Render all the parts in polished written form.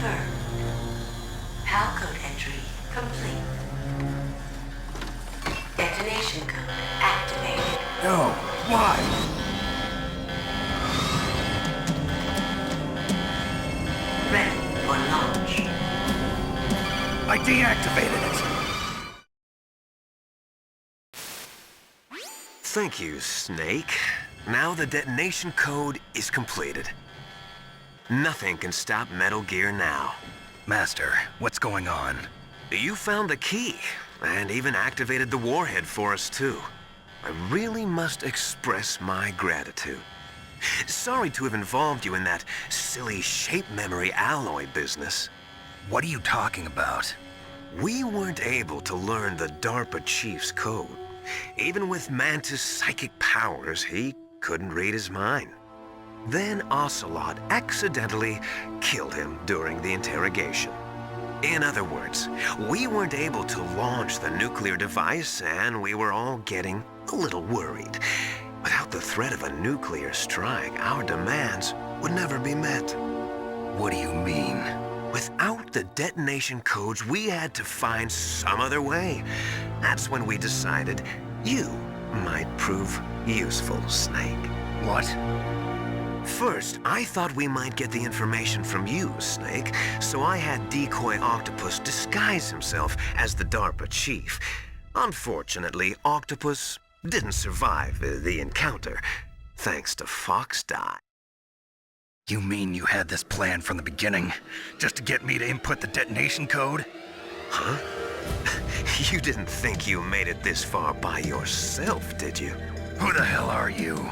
confirmed. PAL code entry complete. Detonation code activated. No, why? Ready for launch. I deactivated it. Thank you, Snake. Now the detonation code is completed. Nothing can stop Metal Gear now. Master, what's going on? You found the key, and even activated the warhead for us, too. I really must express my gratitude. Sorry to have involved you in that silly shape memory alloy business. What are you talking about? We weren't able to learn the DARPA chief's code. Even with Mantis' psychic powers, he couldn't read his mind. Then Ocelot accidentally killed him during the interrogation. In other words, we weren't able to launch the nuclear device, and we were all getting a little worried. Without the threat of a nuclear strike, our demands would never be met. What do you mean? Without the detonation codes, we had to find some other way. That's when we decided you might prove useful, Snake. What? First, I thought we might get the information from you, Snake, so I had Decoy Octopus disguise himself as the DARPA chief. Unfortunately, Octopus didn't survive the encounter, thanks to Fox Die. You mean you had this plan from the beginning, just to get me to input the detonation code? Huh? You didn't think you made it this far by yourself, did you? Who the hell are you?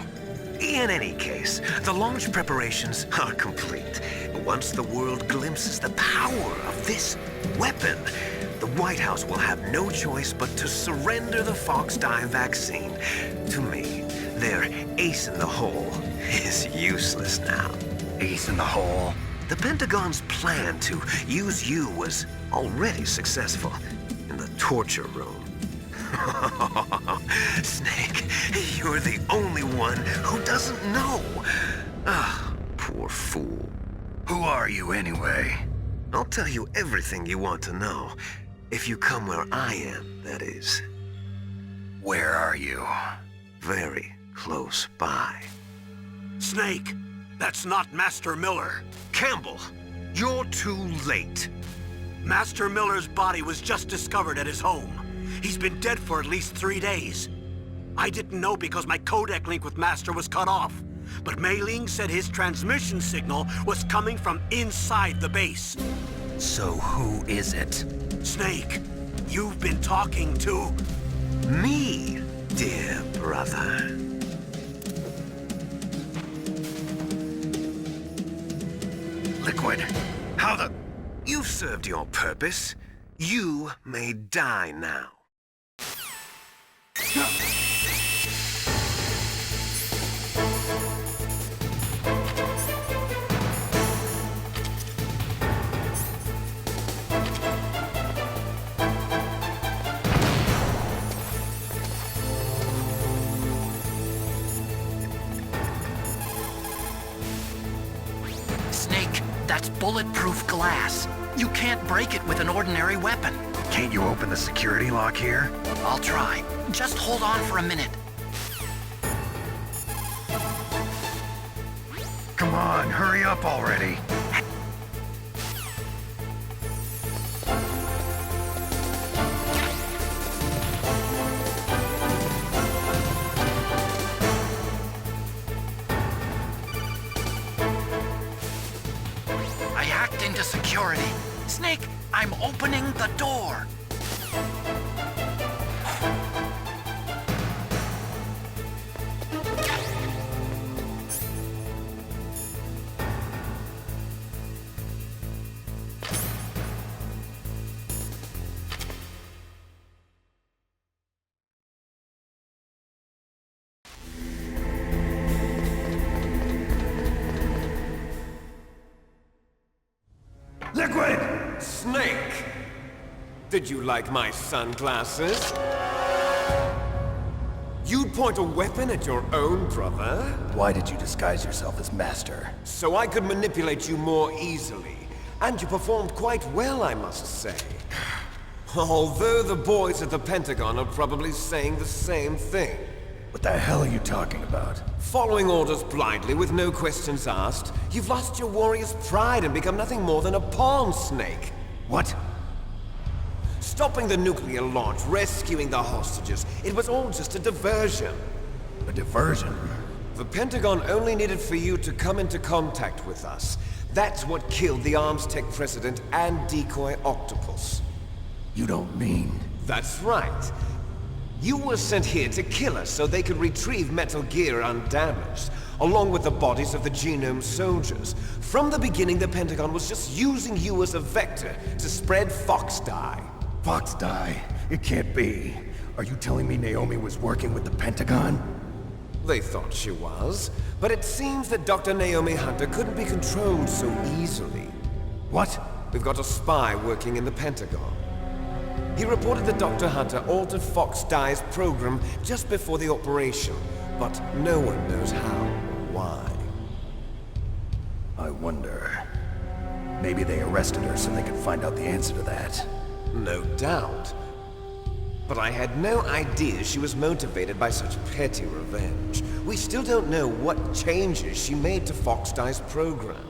In any case, the launch preparations are complete. Once the world glimpses the power of this weapon, the White House will have no choice but to surrender the Fox Die vaccine. To me, their ace in the hole is useless now. Ace in the hole? The Pentagon's plan to use you was already successful in the torture room. Snake, you're the only one who doesn't know. Ah, poor fool. Who are you anyway? I'll tell you everything you want to know. If you come where I am, that is. Where are you? Very close by. Snake, that's not Master Miller. Campbell, you're too late. Master Miller's body was just discovered at his home. He's been dead for at least 3 days. I didn't know because my codec link with Master was cut off. But Mei Ling said his transmission signal was coming from inside the base. So who is it? Snake, you've been talking to... Me, dear brother. Liquid, how the... You've served your purpose. You may die now. Snake, that's bulletproof glass. You can't break it with an ordinary weapon. Can't you open the security lock here? I'll try. Just hold on for a minute. Come on, hurry up already. I hacked into security. Snake, I'm opening the door. Liquid! Snake! Did you like my sunglasses? You'd point a weapon at your own brother? Why did you disguise yourself as Master? So I could manipulate you more easily. And you performed quite well, I must say. Although the boys at the Pentagon are probably saying the same thing. What the hell are you talking about? Following orders blindly with no questions asked, you've lost your warrior's pride and become nothing more than a pawn snake. What? Stopping the nuclear launch, rescuing the hostages, it was all just a diversion. A diversion? The Pentagon only needed for you to come into contact with us. That's what killed the Arms Tech president and decoy octopus. You don't mean... That's right. You were sent here to kill us so they could retrieve Metal Gear undamaged, along with the bodies of the Genome soldiers. From the beginning, the Pentagon was just using you as a vector to spread Fox dye. Fox dye? It can't be. Are you telling me Naomi was working with the Pentagon? They thought she was, but it seems that Dr. Naomi Hunter couldn't be controlled so easily. What? We've got a spy working in the Pentagon. He reported that Dr. Hunter altered Fox Dye's program just before the operation, but no one knows how or why. I wonder... Maybe they arrested her so they could find out the answer to that. No doubt. But I had no idea she was motivated by such petty revenge. We still don't know what changes she made to Fox Dye's program.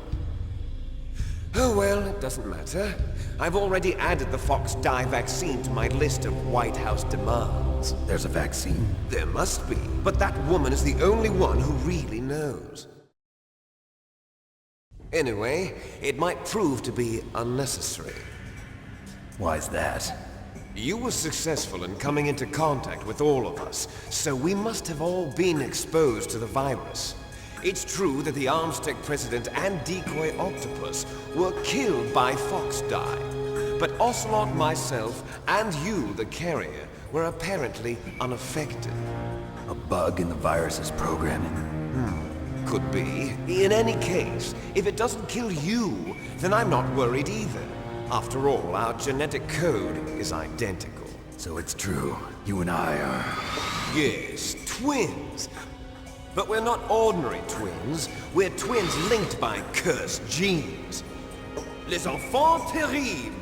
Oh well, it doesn't matter. I've already added the Fox Dye vaccine to my list of White House demands. There's a vaccine? There must be, but that woman is the only one who really knows. Anyway, it might prove to be unnecessary. Why's that? You were successful in coming into contact with all of us, so we must have all been exposed to the virus. It's true that the Arms Tech president and decoy octopus were killed by Fox Dye, but Ocelot, myself, and you, the carrier, were apparently unaffected. A bug in the virus's programming? Could be. In any case, if it doesn't kill you, then I'm not worried either. After all, our genetic code is identical. So it's true. You and I are... Yes, twins. But we're not ordinary twins. We're twins linked by cursed genes. Les enfants terribles.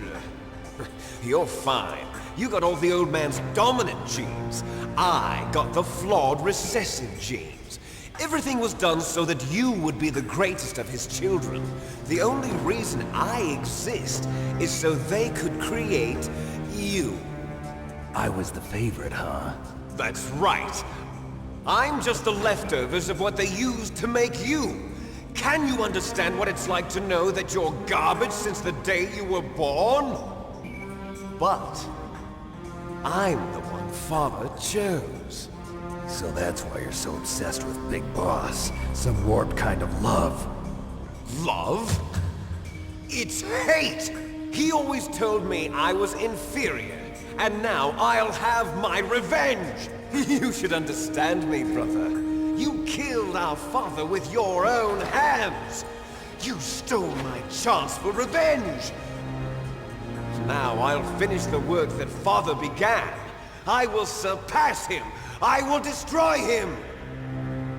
You're fine. You got all the old man's dominant genes. I got the flawed recessive genes. Everything was done so that you would be the greatest of his children. The only reason I exist is so they could create you. I was the favorite, huh? That's right. I'm just the leftovers of what they used to make you. Can you understand what it's like to know that you're garbage since the day you were born? But I'm the one Father chose. So that's why you're so obsessed with Big Boss. Some warped kind of love. Love? It's hate! He always told me I was inferior, and now I'll have my revenge! You should understand me, brother. You killed our father with your own hands! You stole my chance for revenge! Now I'll finish the work that Father began. I will surpass him! I will destroy him!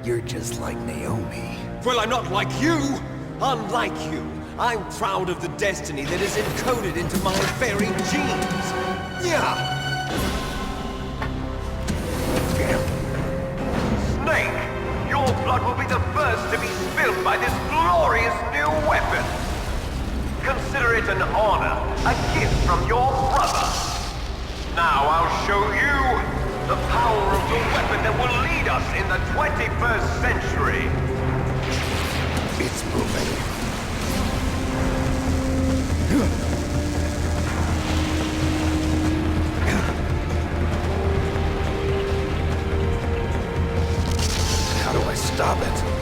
You're just like Naomi. Well, I'm not like you! Unlike you, I'm proud of the destiny that is encoded into my very genes! Yeah! Snake, your blood will be the first to be spilled by this glorious new weapon. Consider it an honor, a gift from your brother. Now I'll show you the power of the weapon that will lead us in the 21st century. It's moving. How do I stop it?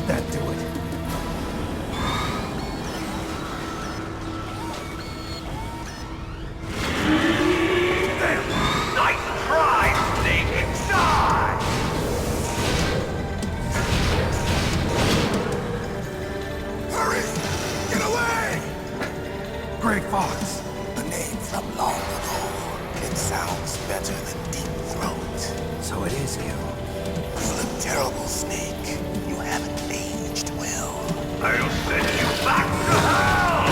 that do it? Nice try, Snake! Die! Hurry! Get away! Grey Fox. A name from long ago. It sounds better than Deep Throat. So it is you. You look terrible, Snake. You haven't aged well. I'll send you back to hell!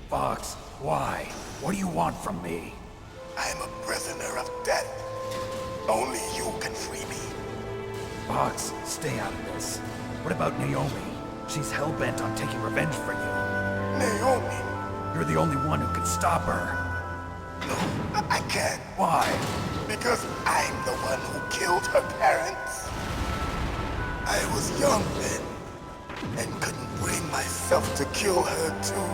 Fox, why? What do you want from me? I'm a prisoner of death. Only you can free me. Fox, stay out of this. What about Naomi? She's hell-bent on taking revenge for you. Naomi? You're the only one who can stop her. No, I can't. Why? Because I'm the one who killed her parents. I was young then, and couldn't bring myself to kill her too.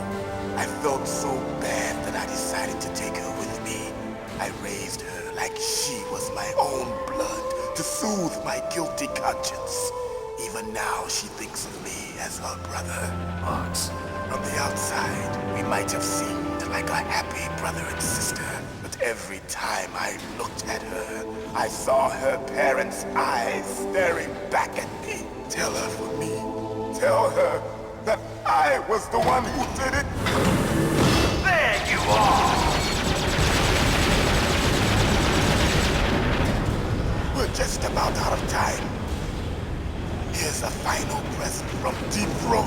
I felt so bad that I decided to take her with me. I raised her like she was my own blood to soothe my guilty conscience. Even now she thinks of me as her brother. Fox. From the outside, we might have seemed like a happy brother and sister, but every time I looked at her, I saw her parents' eyes staring back at me. Tell her for me. Tell her that I was the one who did it. There you are! We're just about out of time. Here's a final present from Deep Throat.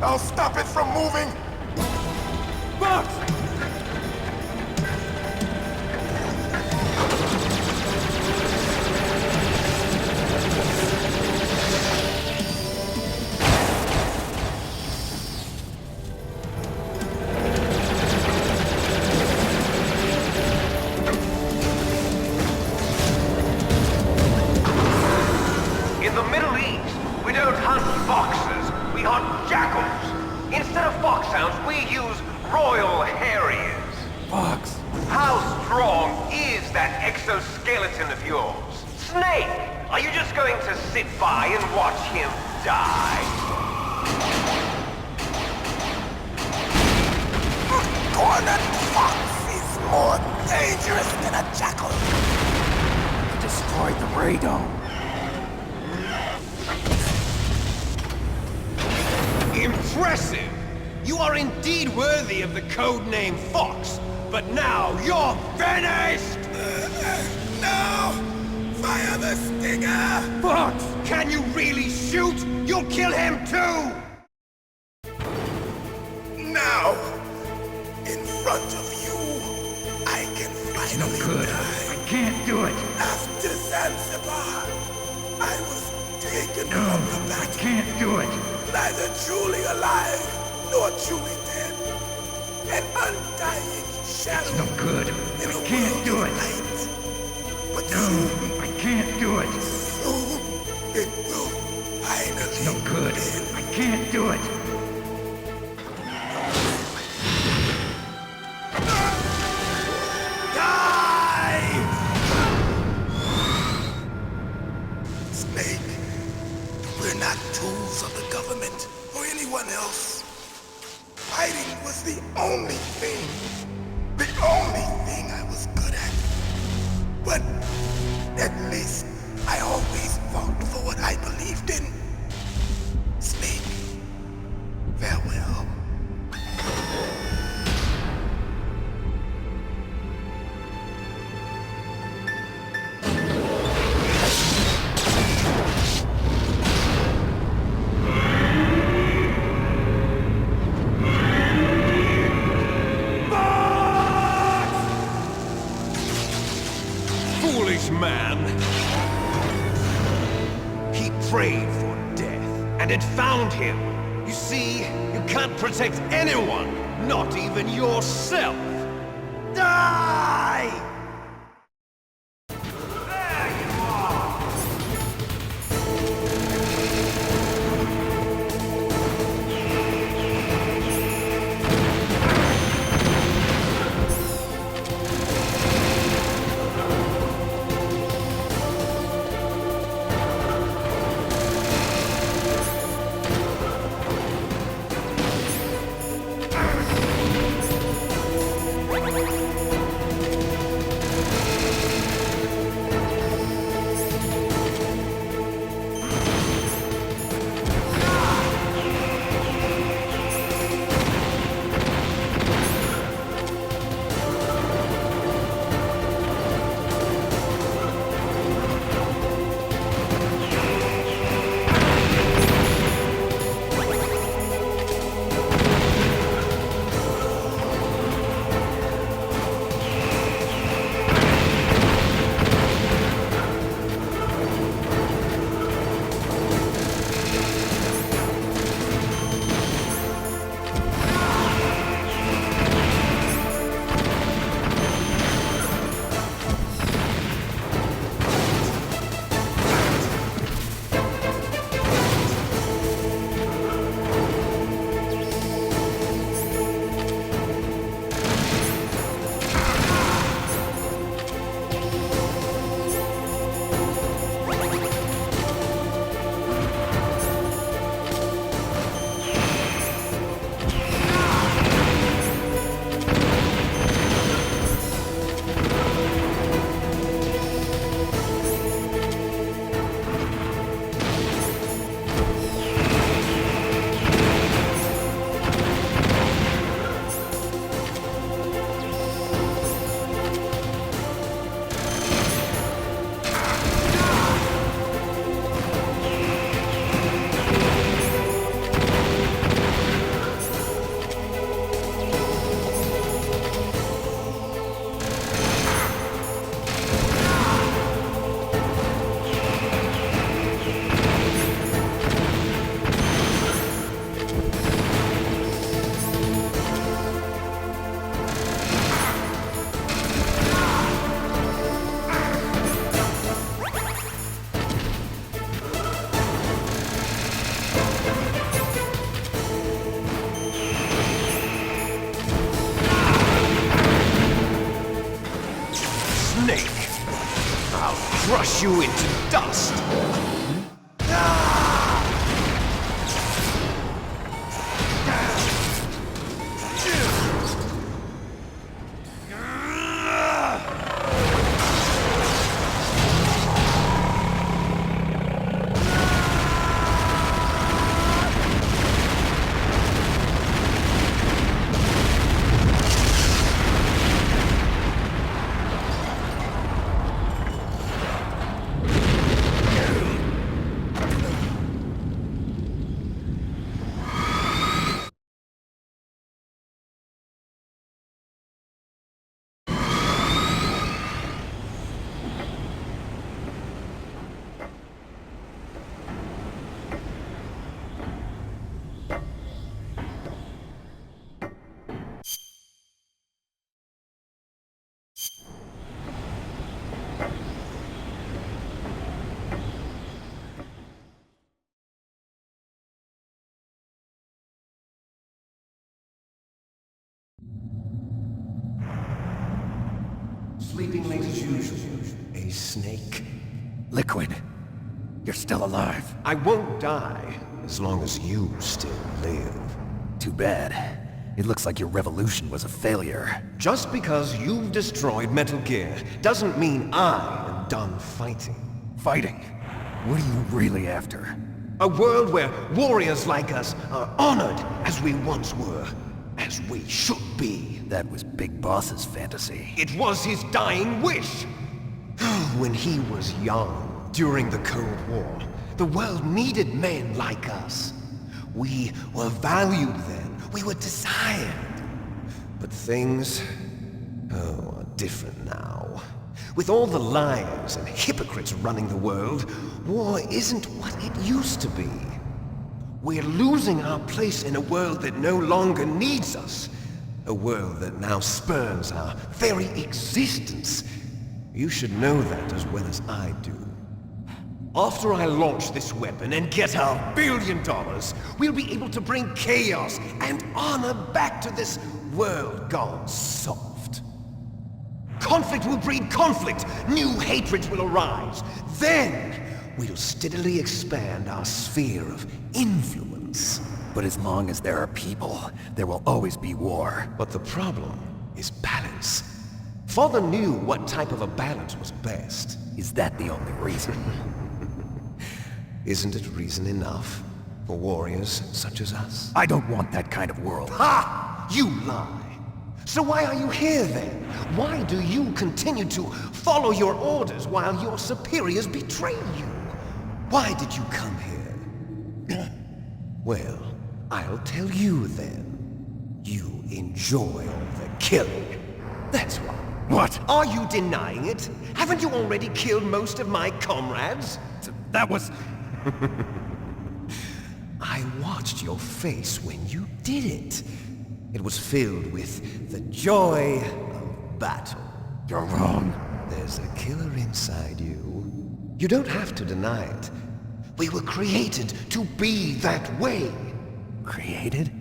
I'll stop it from moving. Fox! In the Middle East, we don't hunt foxes, we hunt jackals. Instead of foxhounds, we use royal harriers. Fox! How strong is that exoskeleton of yours? Snake, are you just going to sit by and watch him die? Cornered fox is more dangerous than a jackal. You destroyed the radome. Impressive! You are indeed worthy of the codename Fox, but now you're finished! No! Fire the stinger! Fox! Can you really shoot? You'll kill him too! Now! In front of you, I can finally die. I can't do it. After Zanzibar, I was taken No, from the I battle. can't do it. Neither truly alive, nor truly dead. An undying shadow. No good. in a I can't world do of it. light. But No, soon, I can't do it. soon, it will finally No good. end. I can't do it. Snake, we're not tools of the government or anyone else. Fighting was the only thing I was good at. But at least I always fought for what I believed in. Snake, farewell. Foolish man! He prayed for death, and it found him. You see, you can't protect anyone, not even yourself. Die! There you are! crush you into dust! Sleeping late as usual, a snake. Liquid, you're still alive. I won't die as long as you still live. Too bad. It looks like your revolution was a failure. Just because you've destroyed Metal Gear doesn't mean I am done fighting. Fighting? What are you really after? A world where warriors like us are honored as we once were, as we should be. That was Big Boss's fantasy. It was his dying wish. When he was young, during the Cold War, the world needed men like us. We were valued then. We were desired. But things, are different now. With all the liars and hypocrites running the world, war isn't what it used to be. We're losing our place in a world that no longer needs us. A world that now spurns our very existence. You should know that as well as I do. After I launch this weapon and get our $1 billion, we'll be able to bring chaos and honor back to this world gone soft. Conflict will breed conflict. New hatreds will arise. Then, we'll steadily expand our sphere of influence. But as long as there are people, there will always be war. But the problem is balance. Father knew what type of a balance was best. Is that the only reason? Isn't it reason enough for warriors such as us? I don't want that kind of world. Ha! You lie! So why are you here then? Why do you continue to follow your orders while your superiors betray you? Why did you come here? Well, I'll tell you then. You enjoy all the killing. That's why. What? Are you denying it? Haven't you already killed most of my comrades? That was... I watched your face when you did it. It was filled with the joy of battle. You're wrong. There's a killer inside you. You don't have to deny it. We were created to be that way. Created?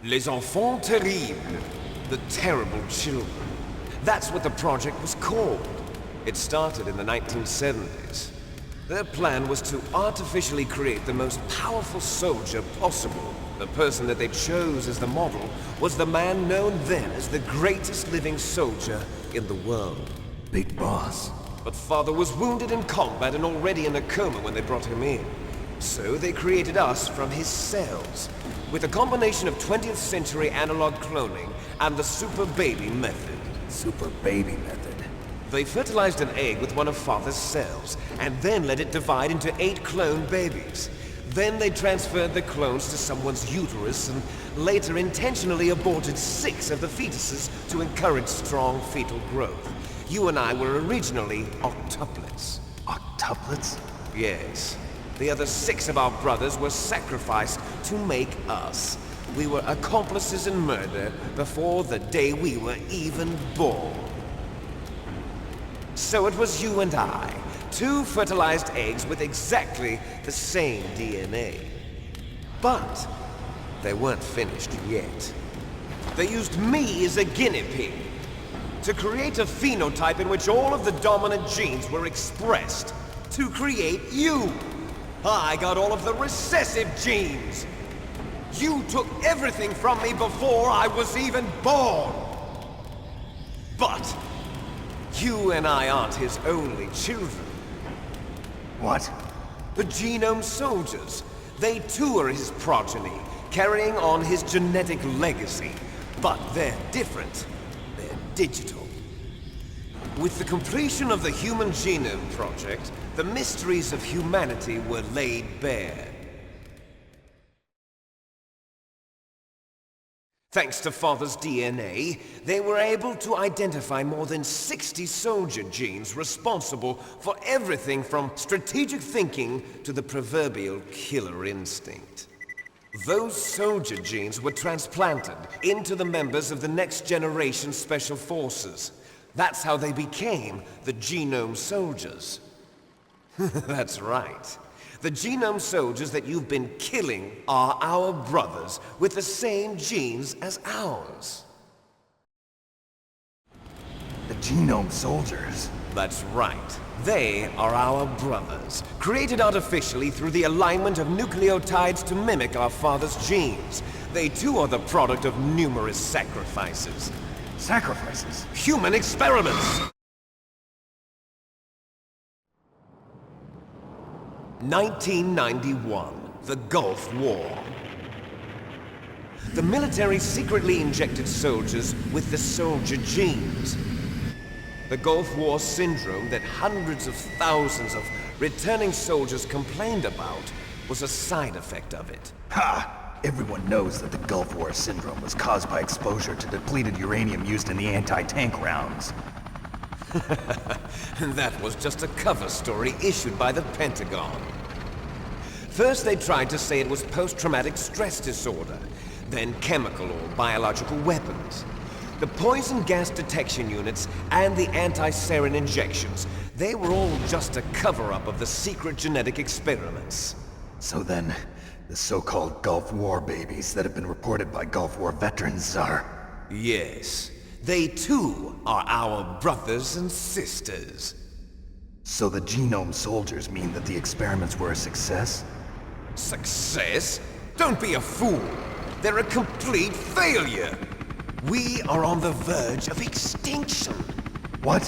Les enfants terribles. The terrible children. That's what the project was called. It started in the 1970s. Their plan was to artificially create the most powerful soldier possible. The person that they chose as the model was the man known then as the greatest living soldier in the world. Big Boss. But Father was wounded in combat and already in a coma when they brought him in. So they created us from his cells, with a combination of 20th century analog cloning and the super baby method. Super baby method. They fertilized an egg with one of Father's cells, and then let it divide into 8 clone babies. Then they transferred the clones to someone's uterus and later intentionally aborted 6 of the fetuses to encourage strong fetal growth. You and I were originally octuplets. Octuplets? Yes. The other 6 of our brothers were sacrificed to make us. We were accomplices in murder before the day we were even born. So it was you and I, 2 fertilized eggs with exactly the same DNA. But they weren't finished yet. They used me as a guinea pig to create a phenotype in which all of the dominant genes were expressed to create you. I got all of the recessive genes. You took everything from me before I was even born. But you and I aren't his only children. What? The Genome Soldiers. They too are his progeny, carrying on his genetic legacy. But they're different. They're digital. With the completion of the Human Genome Project, the mysteries of humanity were laid bare. Thanks to Father's DNA, they were able to identify more than 60 soldier genes responsible for everything from strategic thinking to the proverbial killer instinct. Those soldier genes were transplanted into the members of the next generation Special Forces. That's how they became the Genome Soldiers. That's right. The Genome Soldiers that you've been killing are our brothers with the same genes as ours. The Genome Soldiers? That's right. They are our brothers, created artificially through the alignment of nucleotides to mimic our father's genes. They too are the product of numerous sacrifices. Sacrifices? Human experiments! 1991, the Gulf War. The military secretly injected soldiers with the soldier genes. The Gulf War syndrome that hundreds of thousands of returning soldiers complained about was a side effect of it. Ha! Everyone knows that the Gulf War syndrome was caused by exposure to depleted uranium used in the anti-tank rounds. That was just a cover story issued by the Pentagon. First they tried to say it was post-traumatic stress disorder, then chemical or biological weapons. The poison gas detection units and the anti-sarin injections, they were all just a cover-up of the secret genetic experiments. So then, the so-called Gulf War babies that have been reported by Gulf War veterans are... Yes. They too are our brothers and sisters. So the Genome Soldiers mean that the experiments were a success? Success? Don't be a fool. They're a complete failure. We are on the verge of extinction. What?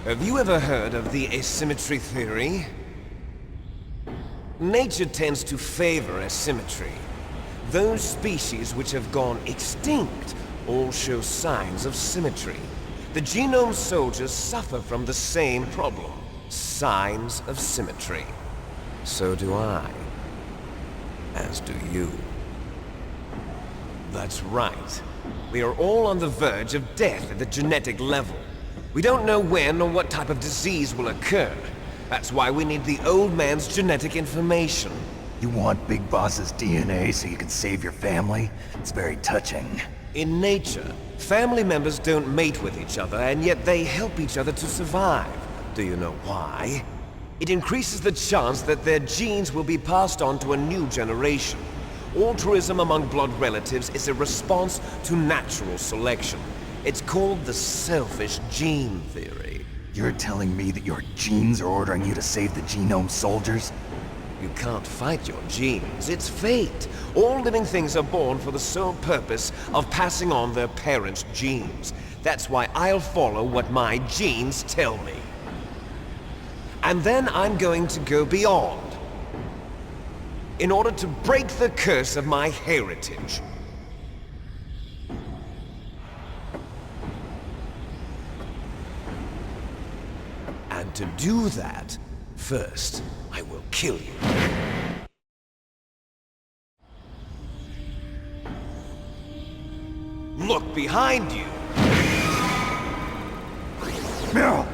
Have you ever heard of the asymmetry theory? Nature tends to favor asymmetry. Those species which have gone extinct all show signs of symmetry. The Genome Soldiers suffer from the same problem. Signs of symmetry. So do I. As do you. That's right. We are all on the verge of death at the genetic level. We don't know when or what type of disease will occur. That's why we need the old man's genetic information. You want Big Boss's DNA so you can save your family? It's very touching. In nature, family members don't mate with each other, and yet they help each other to survive. Do you know why? It increases the chance that their genes will be passed on to a new generation. Altruism among blood relatives is a response to natural selection. It's called the selfish gene theory. You're telling me that your genes are ordering you to save the Genome Soldiers? You can't fight your genes. It's fate. All living things are born for the sole purpose of passing on their parents' genes. That's why I'll follow what my genes tell me. And then I'm going to go beyond. In order to break the curse of my heritage. And to do that, first, I will kill you. Look behind you! Meryl!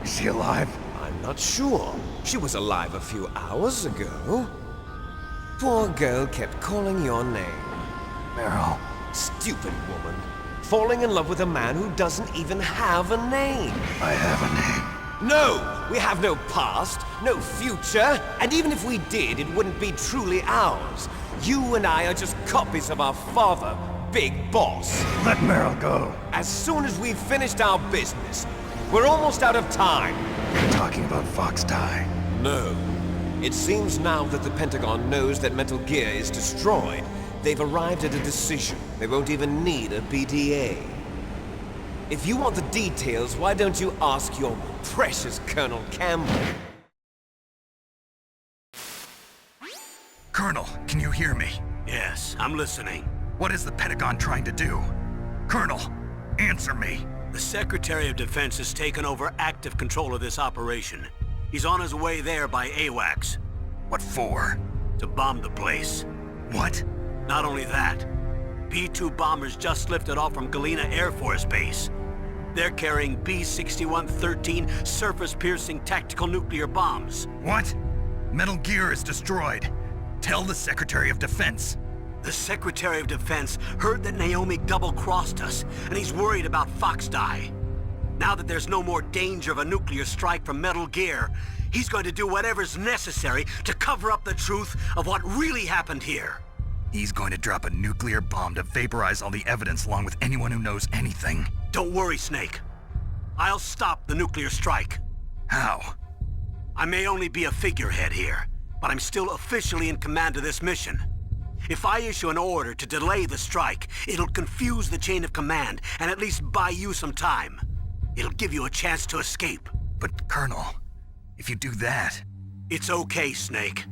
Is she alive? I'm not sure. She was alive a few hours ago. Poor girl kept calling your name. Meryl. Stupid woman. Falling in love with a man who doesn't even have a name. I have a name. No! We have no past, no future, and even if we did, it wouldn't be truly ours. You and I are just copies of our father, Big Boss. Let Meryl go. As soon as we've finished our business, we're almost out of time. You're talking about Fox Die. No. It seems now that the Pentagon knows that Metal Gear is destroyed. They've arrived at a decision. They won't even need a PDA. If you want the details, why don't you ask your precious Colonel Campbell? Colonel, can you hear me? Yes, I'm listening. What is the Pentagon trying to do? Colonel, answer me. The Secretary of Defense has taken over active control of this operation. He's on his way there by AWACS. What for? To bomb the place. What? Not only that, B-2 bombers just lifted off from Galena Air Force Base. They're carrying B-6113 surface-piercing tactical nuclear bombs. What? Metal Gear is destroyed. Tell the Secretary of Defense. The Secretary of Defense heard that Naomi double-crossed us, and he's worried about Fox Die. Now that there's no more danger of a nuclear strike from Metal Gear, he's going to do whatever's necessary to cover up the truth of what really happened here. He's going to drop a nuclear bomb to vaporize all the evidence along with anyone who knows anything. Don't worry, Snake. I'll stop the nuclear strike. How? I may only be a figurehead here, but I'm still officially in command of this mission. If I issue an order to delay the strike, it'll confuse the chain of command and at least buy you some time. It'll give you a chance to escape. But, Colonel, if you do that... It's okay, Snake.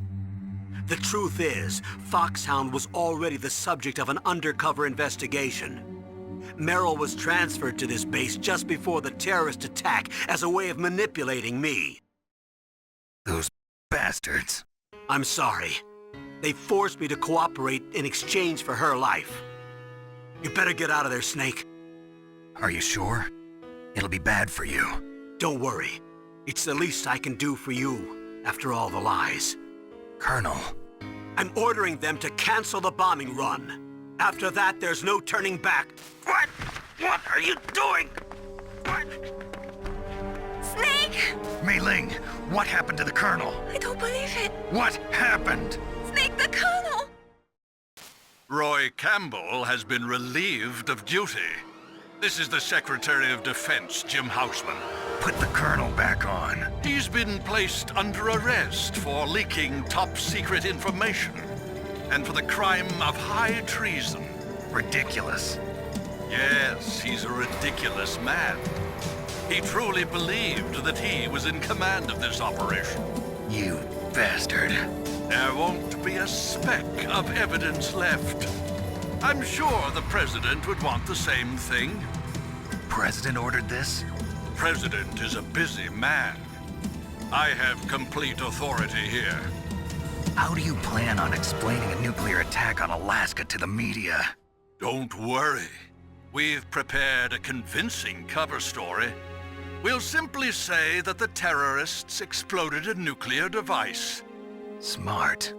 The truth is, Foxhound was already the subject of an undercover investigation. Meryl was transferred to this base just before the terrorist attack as a way of manipulating me. Those bastards. I'm sorry. They forced me to cooperate in exchange for her life. You better get out of there, Snake. Are you sure? It'll be bad for you. Don't worry. It's the least I can do for you, after all the lies. Colonel. I'm ordering them to cancel the bombing run. After that, there's no turning back. What? What are you doing? What? Snake! Mei Ling, what happened to the Colonel? I don't believe it. What happened? Snake, the Colonel! Roy Campbell has been relieved of duty. This is the Secretary of Defense, Jim Houseman. Put the Colonel back on. He's been placed under arrest for leaking top-secret information and for the crime of high treason. Ridiculous. Yes, he's a ridiculous man. He truly believed that he was in command of this operation. You bastard. There won't be a speck of evidence left. I'm sure the President would want the same thing. President ordered this? President is a busy man. I have complete authority here. How do you plan on explaining a nuclear attack on Alaska to the media? Don't worry. We've prepared a convincing cover story. We'll simply say that the terrorists exploded a nuclear device. Smart.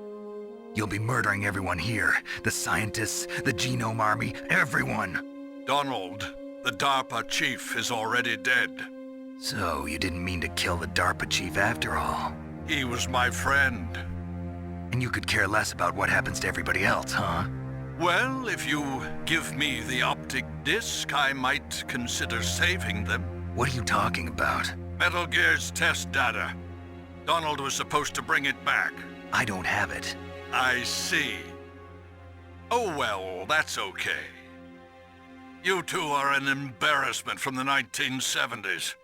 You'll be murdering everyone here. The scientists, the Genome Army, everyone. Donald, the DARPA chief, is already dead. So, you didn't mean to kill the DARPA chief after all. He was my friend. And you could care less about what happens to everybody else, huh? Well, if you give me the optic disc, I might consider saving them. What are you talking about? Metal Gear's test data. Donald was supposed to bring it back. I don't have it. I see. Oh well, that's okay. You two are an embarrassment from the 1970s.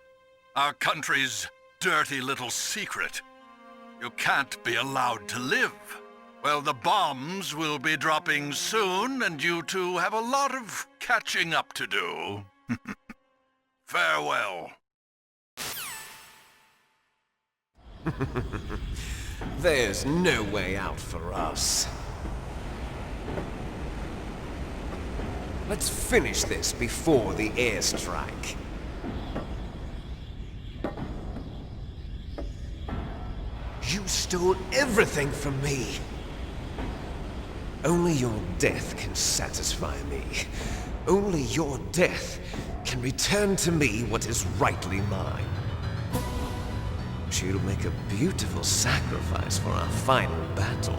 Our country's dirty little secret. You can't be allowed to live. Well, the bombs will be dropping soon, and you two have a lot of catching up to do. Farewell. There's no way out for us. Let's finish this before the airstrike. You stole everything from me. Only your death can satisfy me. Only your death can return to me what is rightly mine. she'll make a beautiful sacrifice for our final battle.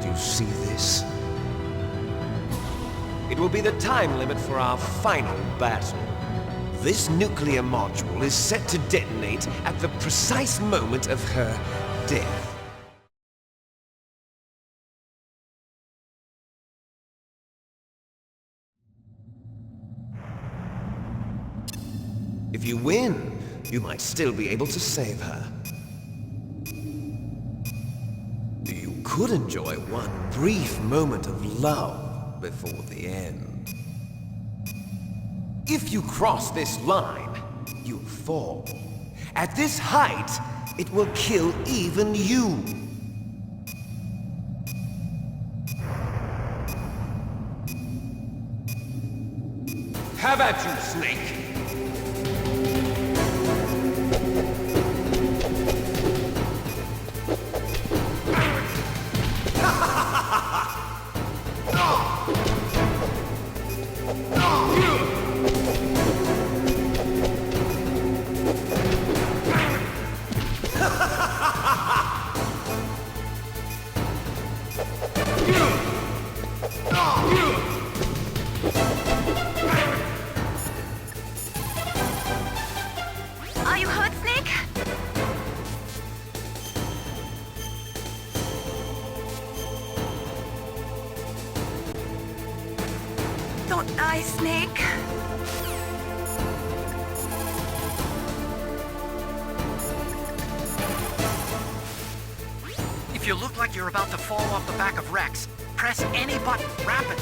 Do you see this? It will be the time limit for our final battle. This nuclear module is set to detonate at the precise moment of her death. If you win, you might still be able to save her. You could enjoy one brief moment of love before the end. If you cross this line, you'll fall. At this height, it will kill even you. Have at you, Snake! Are you hurt, Snake? Don't die, Snake. If you look like you're about to fall off the back of Rex, press any button, rapid.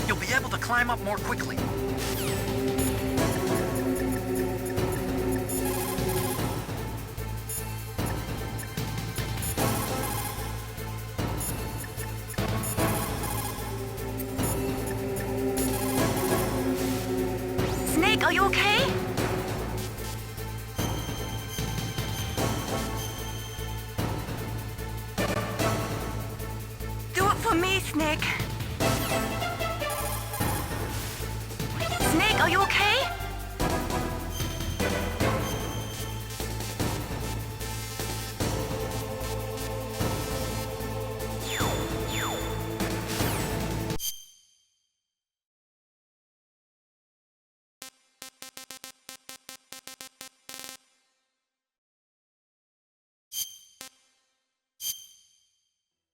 You'll be able to climb up more quickly. Snake, are you okay? Do it for me, Snake. Snake, are you okay?